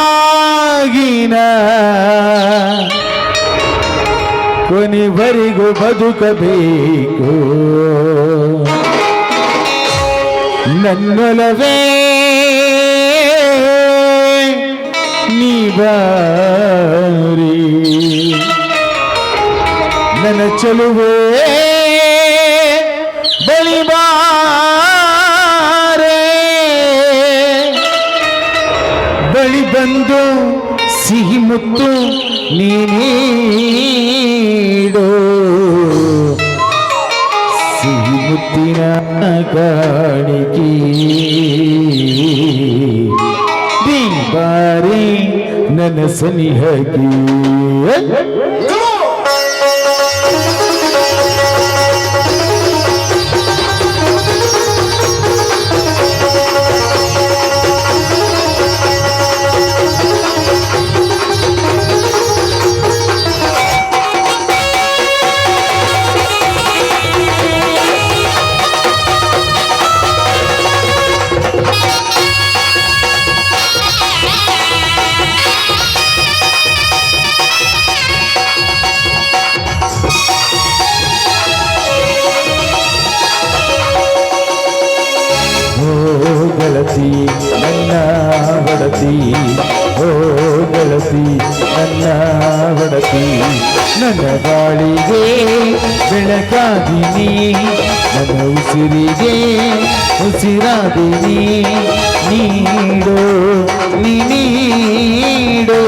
ನಿನಗಾಗಿನ ಕೊನೆವರೆಗೂ ಬದುಕಬೇಕು ನನ್ನೊಲವೇ ನೀ ಬಾರಿ ನನ್ನ ಚೆಲುವೆ ಬಳಿ ಬಾರೆ ಬಳಿ ಬಂದು ಸಿಹಿ ಮುತ್ತು ನೀಡೋ ಸಿಹಿ ಮುತ್ತಿನ ಕಾಣಿಕೆ ಬಾರಿ ನನ್ನ ಸನಿಹಕ್ಕೆ ಗೆಳತಿ ನನ್ನ ಒಡತಿ ಓ ಗೆಳತಿ ನನ್ನ ಒಡತಿ ನನ್ನ ಬಾಳಿಗೆ ಬೆಳಕಾದಿನಿ ನನ್ನ ಉಸಿರಿಗೆ ಉಸಿರಾದಿನಿ ನೀಡೋ ನೀಡೋ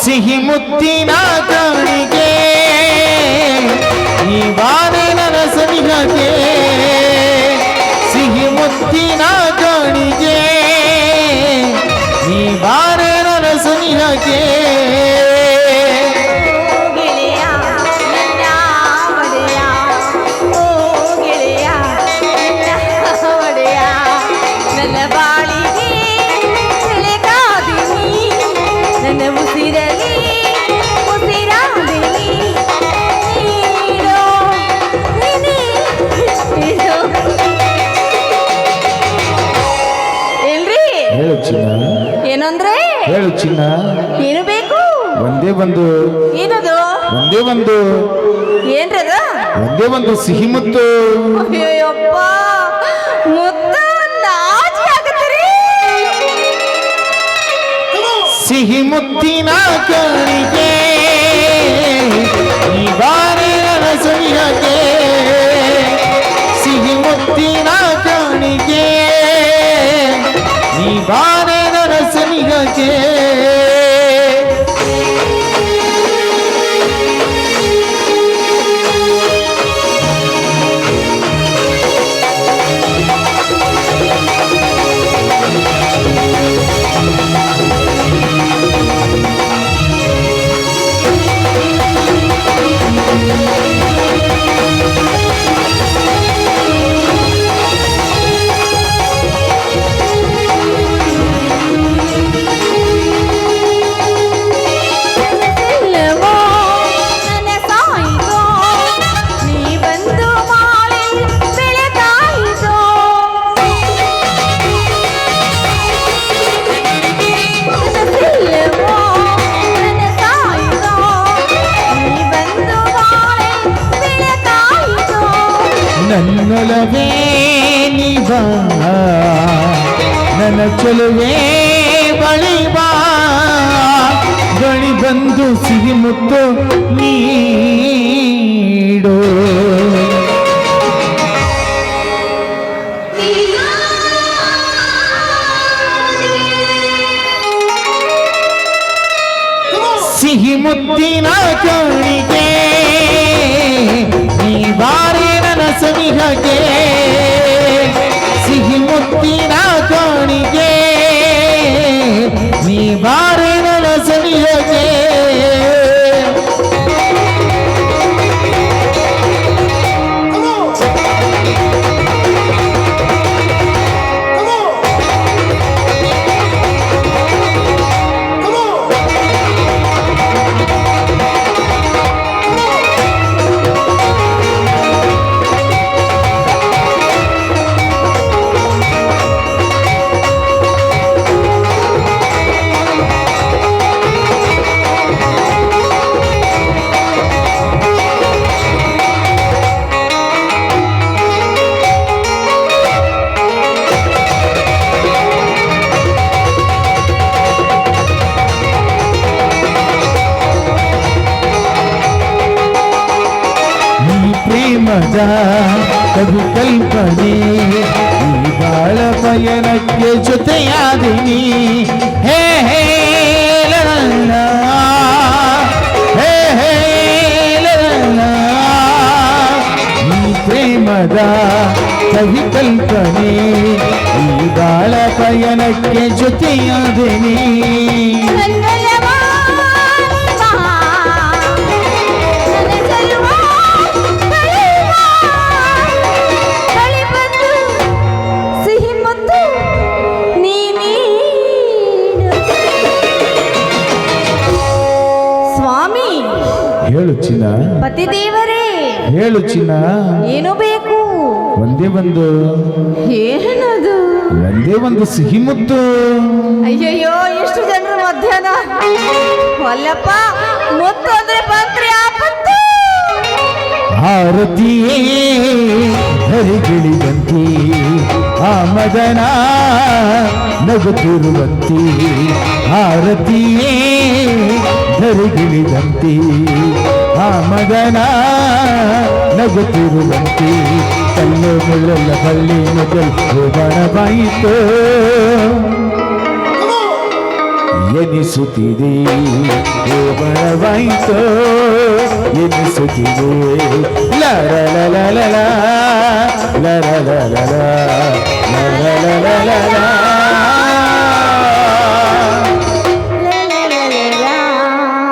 ಸಿಹಿ ಮುತ್ತಿನ ಕಾಣಿಗೆ ಈ ಬಾರಿ ನನ್ನ ಸನಿಹಕ್ಕೆ ಸಿಹಿ ಮುತ್ತಿನ ಕಾಣಿಗೆ ಈ ಬಾರಿ ನನ್ನ ಸನಿಹಕ್ಕೆ ಏನಂದ್ರೆ ಹೇಳು ಚಿನ್ನ ಏನು ಬೇಕು ಒಂದೇ ಒಂದು ಏನದು ಒಂದೇ ಒಂದು ಏನ್ರದ ಒಂದೇ ಒಂದು ಸಿಹಿ ಮುತ್ತು ಅಯ್ಯಪ್ಪ ಮುತ್ತು ನಾಚಿ ಆಗತ್ತೀರಿ ಸಿಹಿ ಮುತ್ತಿನ ಕಾಣಿಗೆ ಈ ಬಾರಿ ನನ್ನ ಸನಿಹಕ್ಕೆ ಸಿಹಿ ಮುತ್ತಿನ ಕಾಣಿಗೆ ಈ ಬಾರಿ ನನ್ನ ಸನಿಹಕ್ಕೆ ನನ್ನೊಲವೇ ನೀ ಬಾ ನನ್ನ ಚೆಲುವೆ ಬಳಿ ಬಾ ಬಳಿ ಬಂದು ಸಿಹಿ ಮುತ್ತು ನೀಡೋ ಸಿಹಿ ಮುತ್ತಿನ ಕಾಣಿಕೆ ಈ ಬಾರಿ ನನ್ನ ಸನಿಹಕ್ಕೆ ಸಿಹಿ ಮುತ್ತಿನ ಕಾಣಿಕೆ ಈ ಬಾರಿ ನನ್ನ ಸನಿಹಕ್ಕೆ ಪ್ರೇಮದ ಕವಿ ಕಲ್ಪನೆ ಈ ಬಾಳ ಪಯಣಕ್ಕೆ ಜೊತೆಯಾದಿನಿ ಹೇ ಹೇ ಲಲ್ಲ, ಹೇ ಹೇ ಲಲ್ಲ. ಈ ಪ್ರೇಮದ ಕವಿ ಕಲ್ಪನೆ ಈ ಬಾಳ ಪಯಣಕ್ಕೆ ಜೊತೆಯಾದಿನಿ ಸ್ವಾಮಿ, ಹೇಳು ಚಿನ್ನ, ಪತಿದೇವರೇ, ಹೇಳು ಚಿನ್ನ. ಏನು ಬೇಕು? ಒಂದೇ ಒಂದು, ಏನದು? ಒಂದೇ ಒಂದು ಸಿಹಿ ಮುತ್ತು. ಅಯ್ಯಯ್ಯೋ, ಎಷ್ಟು ಜನರು ಮಧ್ಯಾಹ್ನ ಒಲ್ಲಪ್ಪ, ಮುತ್ತು ಅಂದ್ರೆ ಬಂತ್ರಿ ಆಪತ್ತು. ಆರತಿಯೇ ಹರಿಗಿಳಿದಂತೆ ಆ ಮದನ ನಗುತ್ತಿರುವಂತೆ, ಆರತಿಯೇ ಧರಿಗಿಳಿದಂತೆ ಆ ಮದನ ನಗುತ್ತಿರುವಂತೆ, ಕಲ್ಲು ಮುಳ್ಳೆಲ್ಲ ಬಳ್ಳಿ ಮೊದಲು ಹೋಗಣವಾಯಿತು ಎನಿಸುತ್ತಿದೆ, ಹೋಗಣವಾಯಿತು ಎನಿಸುತ್ತಿದೆ. ಲರ ಲರ ಲರ ಲರ ಲರ ಲರ ಲರ